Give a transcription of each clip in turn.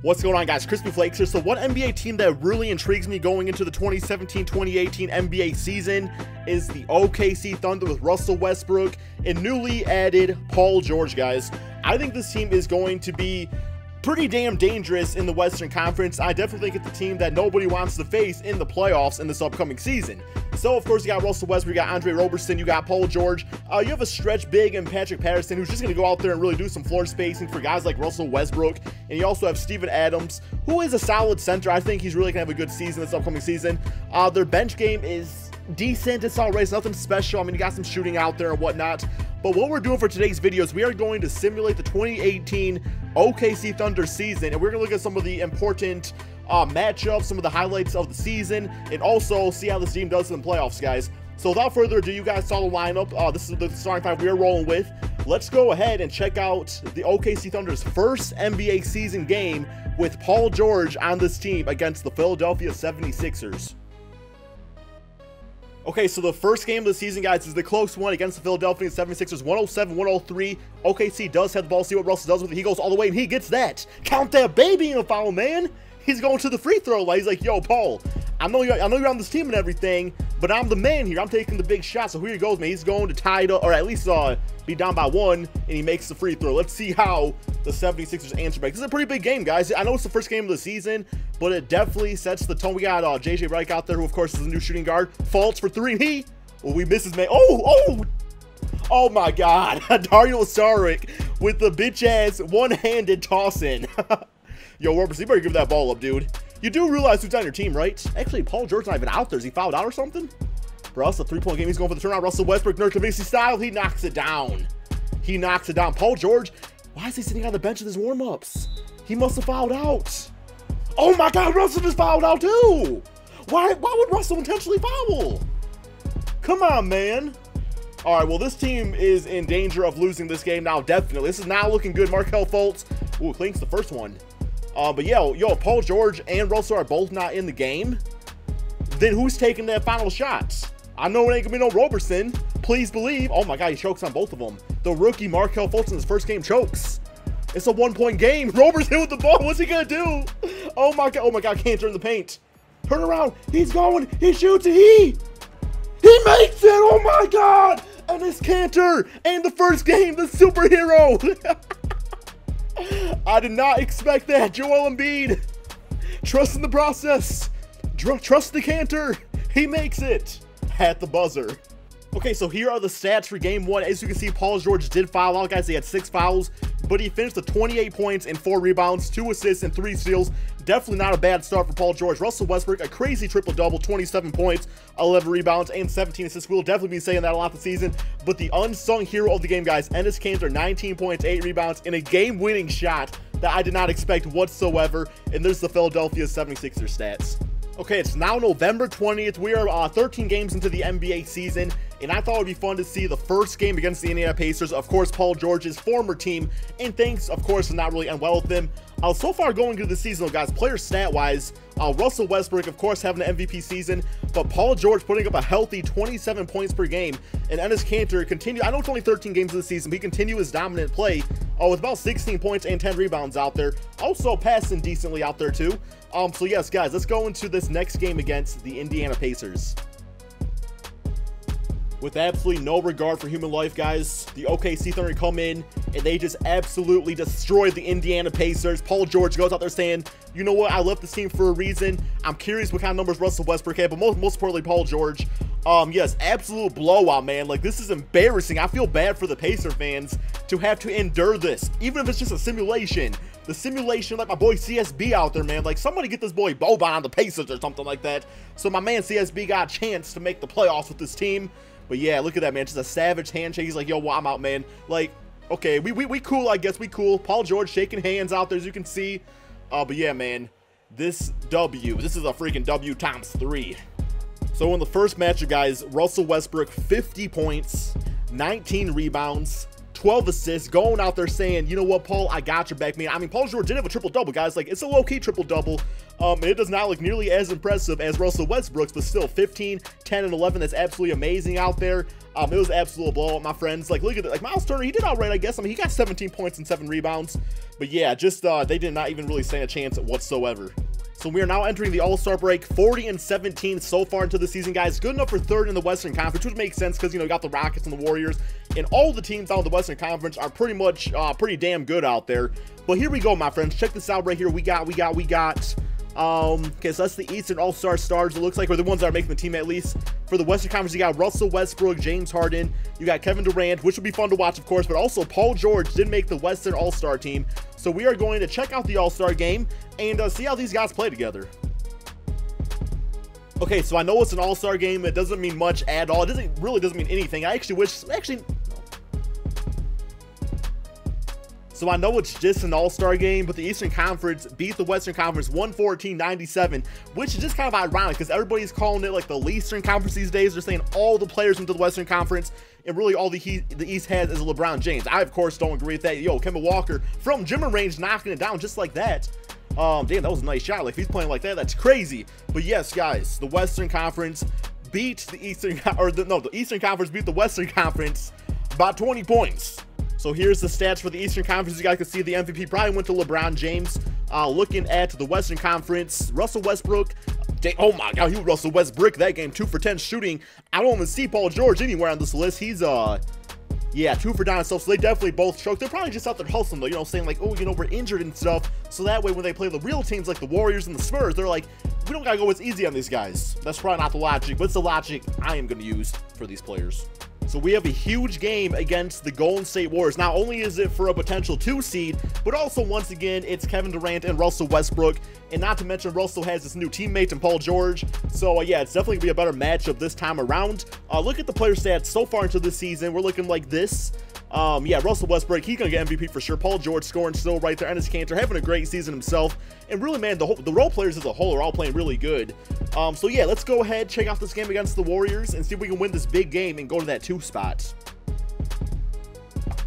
What's going on, guys? Crispy Flakes here. So one NBA team that really intrigues me going into the 2017-2018 NBA season is the OKC Thunder with Russell Westbrook and newly added Paul George, guys. I think this team is going to be pretty damn dangerous in the Western Conference. I definitely think it's a team that nobody wants to face in the playoffs in this upcoming season. So, of course, you got Russell Westbrook, you got Andre Roberson, you got Paul George. You have a stretch big and Patrick Patterson, who's just going to go out there and really do some floor spacing for guys like Russell Westbrook. And you also have Steven Adams, who is a solid center. I think he's really going to have a good season this upcoming season. Their bench game is decent. It's all right. It's nothing special. I mean, you got some shooting out there and whatnot. But what we're doing for today's video is we are going to simulate the 2018 OKC Thunder season, and we're going to look at some of the important matchups, some of the highlights of the season, and also see how this team does in the playoffs, guys. So without further ado, you guys saw the lineup. This is the starting five we are rolling with. Let's go ahead and check out the OKC Thunder's first NBA season game with Paul George on this team against the Philadelphia 76ers. Okay, so the first game of the season, guys, is the close one against the Philadelphia 76ers, 107-103. OKC does have the ball. See what Russell does with it. He goes all the way, and he gets that. Count that baby in a foul, man. He's going to the free throw line. He's like, yo, Paul, I know you're on this team and everything, but I'm the man here. I'm taking the big shot. So here he goes, man. He's going to tie it up, or at least be down by one, and he makes the free throw. Let's see how the 76ers answer back. This is a pretty big game, guys. I know it's the first game of the season, but it definitely sets the tone. We got JJ Redick out there, who, of course, is a new shooting guard. Faults for three. We miss his man. Oh my God. Dario Saric with the bitch-ass one-handed toss-in. Yo, Robertson, you better give that ball up, dude. You do realize who's on your team, right? Actually, Paul George's not even out there. Is he fouled out or something? Bro, that's a three-point game. He's going for the turnaround. Russell Westbrook, Nurk Nowitzki style. He knocks it down. He knocks it down. Paul George, why is he sitting on the bench with his warm-ups? He must have fouled out. Oh my God, Russell just fouled out too. Why would Russell intentionally foul? Come on, man. All right, well, this team is in danger of losing this game now, definitely. This is now looking good. Markelle Fultz. Ooh, clinks the first one. But yeah, yo, Paul George and Russell are both not in the game. Then who's taking that final shot? I know it ain't gonna be no Roberson. Please believe. Oh my God, he chokes on both of them. The rookie Markelle Fultz in his first game chokes. It's a one-point game. Roberson with the ball. What's he gonna do? Oh my God, can't turn the paint. Turn around. He's going. He shoots it. He makes it. Oh my God. And it's Cantor. And the first game, the superhero. I did not expect that. Joel Embiid. Trust in the process. Trust the Cantor. He makes it at the buzzer. Okay, so here are the stats for game one. As you can see, Paul George did foul out, guys. He had 6 fouls, but he finished with 28 points and 4 rebounds, 2 assists, and 3 steals. Definitely not a bad start for Paul George. Russell Westbrook, a crazy triple-double, 27 points, 11 rebounds, and 17 assists. We'll definitely be saying that a lot this season. But the unsung hero of the game, guys, Enes Kanter, 19 points, 8 rebounds, and a game-winning shot that I did not expect whatsoever. And there's the Philadelphia 76ers stats. Okay, it's now November 20th. We are 13 games into the NBA season, and I thought it would be fun to see the first game against the Indiana Pacers. Of course, Paul George's former team, and things, of course, are not really end well with them. So far going into the season, guys, player stat-wise, Russell Westbrook, of course, having an MVP season, but Paul George putting up a healthy 27 points per game, and Enes Kanter continue. I know it's only 13 games of the season, but he continue his dominant play with about 16 points and 10 rebounds out there. Also passing decently out there too. So yes, guys, let's go into this next game against the Indiana Pacers. With absolutely no regard for human life, guys, the OKC Thunder come in and they just absolutely destroy the Indiana Pacers. Paul George goes out there saying, you know what, I left this team for a reason. I'm curious what kind of numbers Russell Westbrook had, but most importantly, Paul George. Yes, absolute blowout, man. Like, this is embarrassing. I feel bad for the Pacer fans to have to endure this, even if it's just a simulation. The simulation, like my boy CSB out there, man. Like, somebody get this boy Boban on the Pacers or something like that. So my man CSB got a chance to make the playoffs with this team. But yeah, look at that, man. Just a savage handshake. He's like, yo, well, I'm out, man. Like, okay, we cool, I guess. We cool. Paul George shaking hands out there, as you can see. But yeah, man, this is a freaking W times 3. So in the first matchup, guys, Russell Westbrook, 50 points, 19 rebounds, 12 assists, going out there saying, you know what, Paul, I got your back, man. I mean, Paul George did have a triple-double, guys. Like, it's a low-key triple-double. And it does not look nearly as impressive as Russell Westbrook's, but still 15, 10, and 11. That's absolutely amazing out there. It was an absolute blowout, my friends. Like, look at it. Like, Miles Turner, he did all right, I guess. I mean, he got 17 points and 7 rebounds. But yeah, just they did not even really stand a chance whatsoever. So we are now entering the All-Star break, 40 and 17 so far into the season, guys. Good enough for third in the Western Conference, which makes sense because, you know, you got the Rockets and the Warriors, and all the teams out of the Western Conference are pretty much pretty damn good out there. But here we go, my friends. Check this out right here. We got okay, so that's the Eastern All-Star stars, it looks like, or the ones that are making the team at least. For the Western Conference, you got Russell Westbrook, James Harden, you got Kevin Durant, which would be fun to watch, of course, but also Paul George did make the Western All-Star team. So we are going to check out the All-Star game and see how these guys play together. Okay, so I know it's an All-Star game. It doesn't mean much at all. It really doesn't mean anything. I actually wish, so I know it's just an All-Star game, but the Eastern Conference beat the Western Conference 114-97, which is just kind of ironic because everybody's calling it like the Eastern Conference these days. They're saying all the players into the Western Conference, and really all the East has is LeBron James. I, of course, don't agree with that. Yo, Kemba Walker from Jimmer range knocking it down just like that. Damn, that was a nice shot. Like, if he's playing like that, that's crazy. But yes, guys, the Western Conference beat the Eastern, the Eastern Conference beat the Western Conference by 20 points. So here's the stats for the Eastern Conference. You guys can see the MVP probably went to LeBron James. Looking at the Western Conference, Russell Westbrook. Oh my God, he Russell Westbrook that game, 2 for 10 shooting. I don't even see Paul George anywhere on this list. He's yeah, 2 for 9 himself. So they definitely both choked. They're probably just out there hustling though, you know, saying like, oh, you know, we're injured and stuff. So that way when they play the real teams like the Warriors and the Spurs, they're like, we don't gotta go as easy on these guys. That's probably not the logic, but it's the logic I am gonna use for these players. So we have a huge game against the Golden State Warriors. Not only is it for a potential 2 seed, but also once again, it's Kevin Durant and Russell Westbrook. And not to mention, Russell has this new teammate in Paul George. So yeah, it's definitely gonna be a better matchup this time around. Look at the player stats so far into the season. We're looking like this. Yeah, Russell Westbrook, he's gonna get MVP for sure. Paul George scoring still right there. Enes Kanter having a great season himself. And really, man, the role players as a whole are all playing really good. So yeah, let's go ahead, check out this game against the Warriors and see if we can win this big game and go to that 2 spot.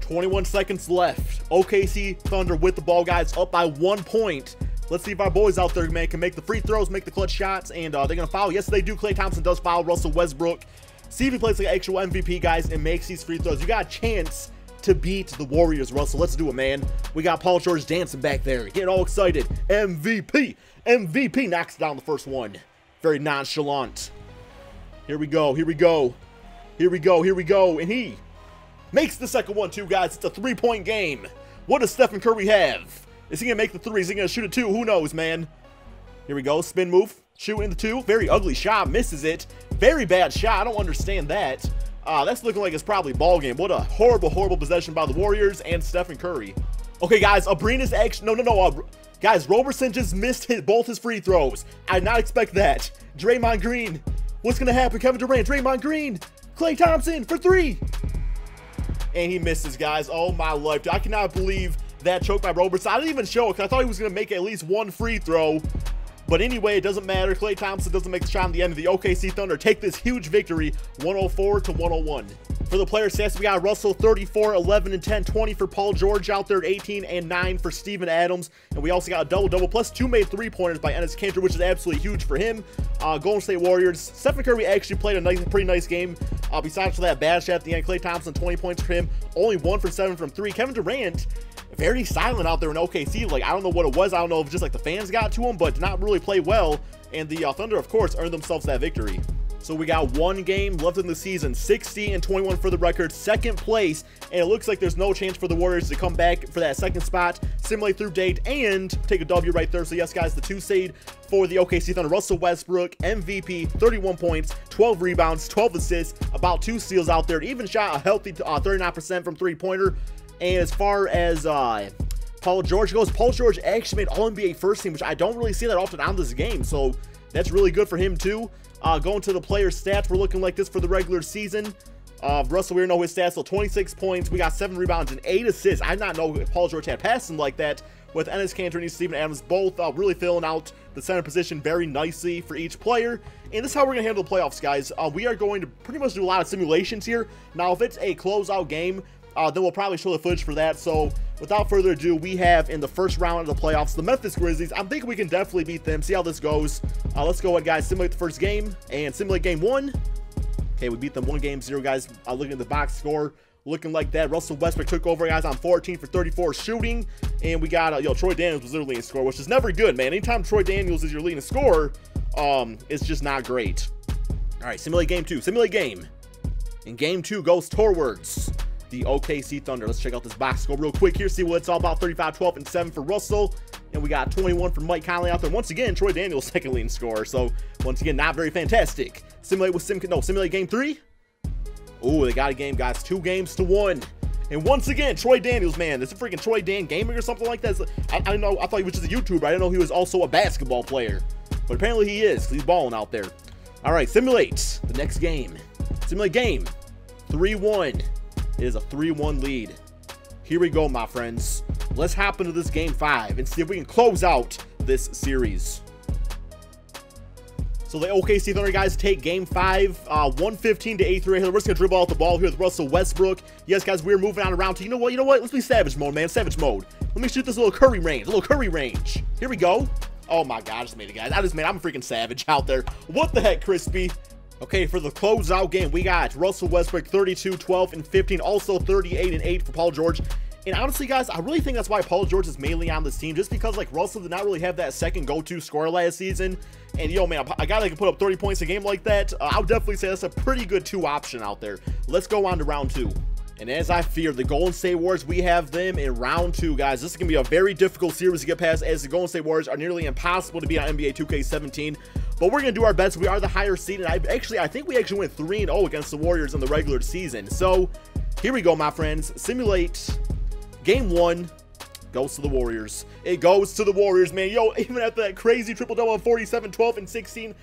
21 seconds left. OKC Thunder with the ball, guys, up by 1 point. Let's see if our boys out there, man, can make the free throws, make the clutch shots, and they're gonna foul. Yes, they do. Klay Thompson does foul Russell Westbrook. See if he plays like an actual MVP, guys, and makes these free throws. You got a chance to beat the Warriors, Russell. Let's do it, man. We got Paul George dancing back there, getting all excited. MVP. MVP knocks down the first one. Very nonchalant. Here we go. Here we go. Here we go. Here we go. And he makes the second one, too, guys. It's a 3-point game. What does Stephen Curry have? Is he going to make the 3? Is he going to shoot a 2? Who knows, man? Here we go. Spin move. Shooting the 2. Very ugly shot. Misses it. Very bad shot. I don't understand that. That's looking like it's probably ball game. What a horrible, horrible possession by the Warriors and Stephen Curry. Okay, guys. Abrina's actually... No. Guys, Roberson just missed both his free throws. I did not expect that. Draymond Green. What's going to happen? Kevin Durant. Draymond Green. Klay Thompson for 3. And he misses, guys. Oh, my life. I cannot believe that choke by Roberson. I didn't even show it because I thought he was going to make at least 1 free throw. But anyway, it doesn't matter. Klay Thompson doesn't make the shot in the end of the OKC Thunder. Take this huge victory, 104-101. For the player stats, we got Russell 34, 11 and 10, 20 for Paul George out there, 18 and 9 for Steven Adams. And we also got a double-double, plus 2 made 3-pointers by Enes Kanter, which is absolutely huge for him. Golden State Warriors. Stephen Curry actually played a pretty nice game. Besides for that bad shot at the end, Klay Thompson, 20 points for him. Only 1 for 7 from 3. Kevin Durant, very silent out there in OKC. Like, I don't know what it was. I don't know if just like the fans got to him, but did not really play well. And the Thunder, of course, earned themselves that victory. So we got 1 game left in the season, 60 and 21 for the record, 2nd place, and it looks like there's no chance for the Warriors to come back for that 2nd spot, simulate through date, and take a W right there. So yes, guys, the 2 seed for the OKC Thunder, Russell Westbrook, MVP, 31 points, 12 rebounds, 12 assists, about 2 steals out there, even shot a healthy 39% from 3-pointer. And as far as Paul George goes, Paul George actually made All-NBA first team, which I don't really see that often on this game, so that's really good for him too. Going to the player stats, we're looking like this for the regular season. Russell, we know his stats, so 26 points. We got 7 rebounds and 8 assists. I did not know Paul George had passed him like that. With Enes Kanter and Steven Adams both really filling out the center position very nicely for each player. And this is how we're going to handle the playoffs, guys. We are going to pretty much do a lot of simulations here. Now, if it's a closeout game, then we'll probably show the footage for that. So without further ado, we have in the first round of the playoffs the Memphis Grizzlies. I'm thinking we can definitely beat them. See how this goes. Let's go ahead, guys. Simulate the first game and simulate game 1. Okay, we beat them 1-0, guys. Looking at the box score, looking like that. Russell Westbrook took over, guys, on 14 for 34 shooting. And we got, Troy Daniels was their leading scorer, which is never good, man. Anytime Troy Daniels is your leading scorer, it's just not great. All right, simulate game 2. Simulate game. And game 2 goes towards the OKC Thunder. Let's check out this box score real quick here, see what it's all about. 35, 12, and 7 for Russell. And we got 21 for Mike Conley out there. Once again, Troy Daniels second leading scorer. So once again, not very fantastic. Simulate with simulate game 3. Oh, they got a game, guys. 2 games to 1. And once again, Troy Daniels, man. This is freaking Troy Dan Gaming or something like that. I know. I thought he was just a YouTuber. I didn't know he was also a basketball player. But apparently he is. He's balling out there. All right, simulate the next game. Simulate game 3-1. It is a 3-1 lead. Here we go, my friends. Let's hop into this game 5 and see if we can close out this series. So the OKC Thunder, guys, take game 5, 115 to 83. We're just gonna dribble out the ball here with Russell Westbrook. Yes, guys, we're moving on around to, you know what? Let's be savage mode, man. Savage mode. Let me shoot this little Curry range. Here we go. Oh my God, I just made it, guys. I'm a freaking savage out there. What the heck, Crispy? Okay, for the closeout game, we got Russell Westbrook 32, 12, and 15. Also 38 and 8 for Paul George. And honestly, guys, I really think that's why Paul George is mainly on this team, just because, like, Russell did not really have that second go-to scorer last season. And, yo, man, a guy that can put up 30 points a game like that, I would definitely say that's a pretty good 2 option out there. Let's go on to round 2. And as I feared, the Golden State Warriors, we have them in round 2, guys. This is going to be a very difficult series to get past, as the Golden State Warriors are nearly impossible to beat on NBA 2K17. But we're going to do our best. We are the higher seed, and I think we actually went 3-0 against the Warriors in the regular season. So, here we go, my friends. Simulate game 1 goes to the Warriors. It goes to the Warriors, man. Yo, even after that crazy triple-double of 47, 12, and 16,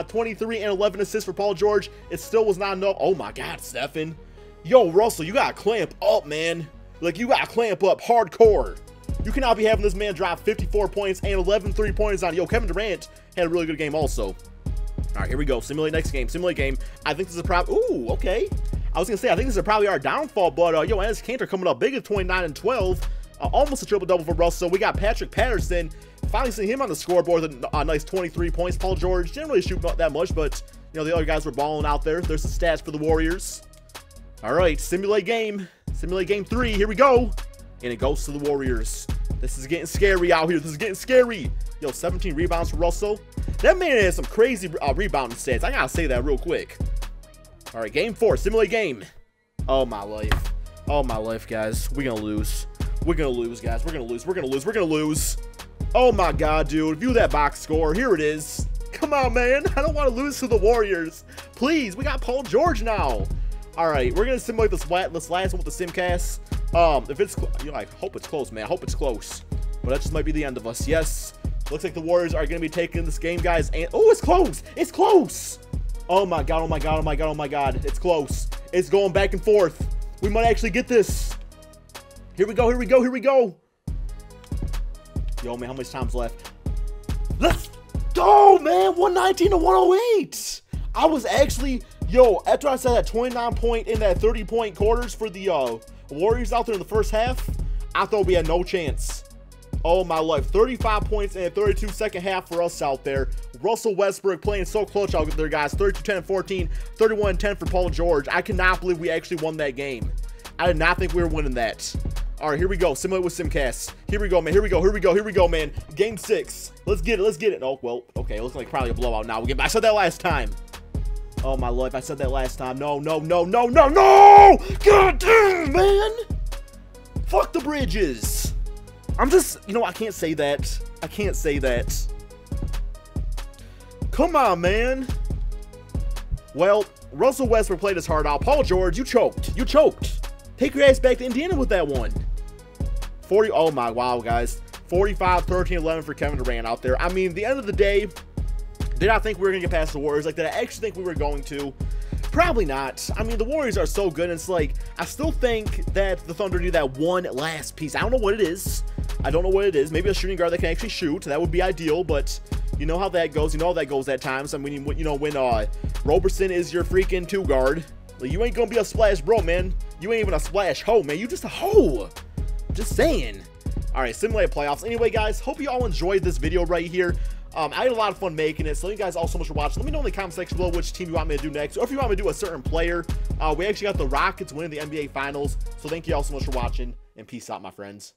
23, and 11 assists for Paul George, it still was not enough. Oh, my God, Stephen. Yo, Russell, you got to clamp up, man. Like, you got to clamp up hardcore. You cannot be having this man drop 54 points and 11 3-pointers on. Yo, Kevin Durant had a really good game also. All right, here we go. Simulate next game. Simulate game. I think this is probably... Ooh, okay. I was going to say, I think this is probably our downfall, but, yo, Enes Kanter coming up big at 29 and 12. Almost a triple-double for Russell. We got Patrick Patterson. Finally seeing him on the scoreboard with a nice 23 points. Paul George didn't really shoot that much, but, you know, the other guys were balling out there. There's the stats for the Warriors. All right, simulate game. Simulate game 3. Here we go. And it goes to the Warriors. This is getting scary out here. This is getting scary. Yo, 17 rebounds for Russell. That man has some crazy rebounding stats. I got to say that real quick. All right, game 4. Simulate game. Oh, my life. Oh, my life, guys. We're going to lose. We're going to lose, guys. We're going to lose. We're going to lose. We're going to lose. Oh, my God, dude. View that box score. Here it is. Come on, man. I don't want to lose to the Warriors. Please. We got Paul George now. All right. We're going to simulate this last one with the Simcast. If it's, you know, I hope it's close, man. I hope it's close. But that just might be the end of us. Yes. Looks like the Warriors are going to be taking this game, guys. And, oh, it's close. It's close. Oh, my God. Oh, my God. Oh, my God. Oh, my God. It's close. It's going back and forth. We might actually get this. Here we go. Here we go. Here we go. Yo, man, how much time's left? Let's go, man. 119 to 108. I was actually, yo, after I said that 29-point in that 30-point quarters for the Warriors out there in the first half, I thought we had no chance. Oh, my life. 35 points in a 32-second half for us out there. Russell Westbrook playing so clutch out there, guys. 32, 10, and 14. 31, 10 for Paul George. I cannot believe we actually won that game. I did not think we were winning that. All right, here we go. Simulate with Simcast. Here we go, man. Here we go. Here we go. Here we go, man. Game 6. Let's get it. Let's get it. Oh, well, okay. It looks like probably a blowout now. I said that last time. Oh, my life. I said that last time. No, no, no, no, no, no! God damn, man! Fuck the Bridges. I'm just, you know, I can't say that. I can't say that. Come on, man. Well, Russell Westbrook played his heart out. Paul George, you choked. You choked. Take your ass back to Indiana with that one. 40, oh my, wow, guys. 45, 13, 11 for Kevin Durant out there. I mean, at the end of the day, did I think we were going to get past the Warriors? Like, did I actually think we were going to? Probably not. I mean, the Warriors are so good. And it's like, I still think that the Thunder need that one last piece. I don't know what it is. I don't know what it is. Maybe a shooting guard that can actually shoot. That would be ideal, but you know how that goes. You know how that goes at times. I mean, you know, when Roberson is your freaking 2 guard, Like, you ain't gonna be a splash bro, man. You ain't even a splash hoe, man. You just a hoe. Just saying. All right, simulated playoffs. Anyway, guys, hope you all enjoyed this video right here. I had a lot of fun making it, so thank you guys all so much for watching. Let me know in the comment section below which team you want me to do next, or if you want me to do a certain player. We actually got the Rockets winning the NBA Finals, so thank you all so much for watching, and peace out, my friends.